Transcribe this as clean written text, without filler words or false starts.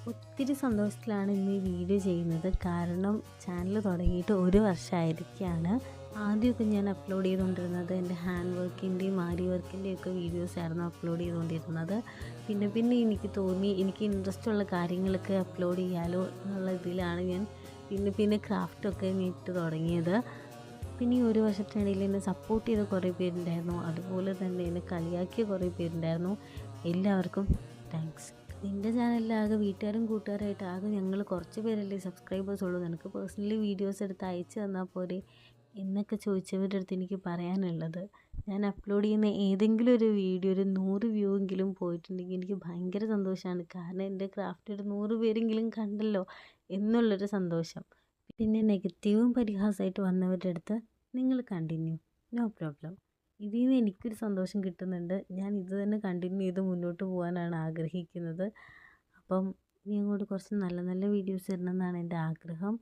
ഒത്തിരി സന്തോഷത്തിലാണ് ഇന്ന് ഈ വീഡിയോ ചെയ്യുന്നത്. കാരണം ചാനൽ തുടങ്ങിയിട്ട് 1 വർഷമായിരിക്കുകയാണ്. ആദ്യമൊക്കെ ഞാൻ അപ്ലോഡ് ചെയ്തുകൊണ്ടിരുന്നത് എൻ്റെ ഹാൻഡ് വർക്കിൻ്റെയും ആരി വർക്കിൻ്റെയും ഒക്കെ വീഡിയോസായിരുന്നു അപ്ലോഡ് ചെയ്തുകൊണ്ടിരുന്നത്. പിന്നെ എനിക്ക് തോന്നി എനിക്ക് ഇൻട്രസ്റ്റ് ഉള്ള കാര്യങ്ങളൊക്കെ അപ്ലോഡ് ചെയ്യാലോ എന്നുള്ള ഇതിലാണ് ഞാൻ പിന്നെ ക്രാഫ്റ്റൊക്കെ ഇട്ട് തുടങ്ങിയത്. പിന്നെ ഈ 1 വർഷത്തിനിടയിൽ എന്നെ സപ്പോർട്ട് ചെയ്ത കുറേ പേരുണ്ടായിരുന്നു. അതുപോലെ തന്നെ എന്നെ കളിയാക്കിയ കുറേ പേരുണ്ടായിരുന്നു. എല്ലാവർക്കും താങ്ക്സ്. നിൻ്റെ ചാനലിലാകെ വീട്ടുകാരും കൂട്ടുകാരായിട്ട് ആകെ ഞങ്ങൾ കുറച്ച് പേരല്ലേ സബ്സ്ക്രൈബേഴ്സ് ഉള്ളൂ, നിനക്ക് പേഴ്സണലി വീഡിയോസ് എടുത്ത് അയച്ചു തന്നാൽ പോരെ എന്നൊക്കെ ചോദിച്ചവരുടെ അടുത്ത് എനിക്ക് പറയാനുള്ളത്, ഞാൻ അപ്ലോഡ് ചെയ്യുന്ന ഏതെങ്കിലും ഒരു വീഡിയോ ഒരു 100 വ്യൂ എങ്കിലും പോയിട്ടുണ്ടെങ്കിൽ എനിക്ക് ഭയങ്കര സന്തോഷമാണ്. കാരണം എൻ്റെ ക്രാഫ്റ്റ് ഒരു 100 പേരെങ്കിലും കണ്ടല്ലോ എന്നുള്ളൊരു സന്തോഷം. പിന്നെ നെഗറ്റീവും പരിഹാസമായിട്ട് വന്നവരുടെ അടുത്ത് നിങ്ങൾ കണ്ടിന്യൂ, നോ പ്രോബ്ലം. ഇതിൽ നിന്ന് എനിക്കൊരു സന്തോഷം കിട്ടുന്നുണ്ട്. ഞാൻ ഇത് തന്നെ കണ്ടിന്യൂ ചെയ്ത് മുന്നോട്ട് പോകാനാണ് ആഗ്രഹിക്കുന്നത്. അപ്പം ഇനി അങ്ങോട്ട് കുറച്ച് നല്ല നല്ല വീഡിയോസ് ഇടണം എന്നാണ് എൻ്റെ ആഗ്രഹം.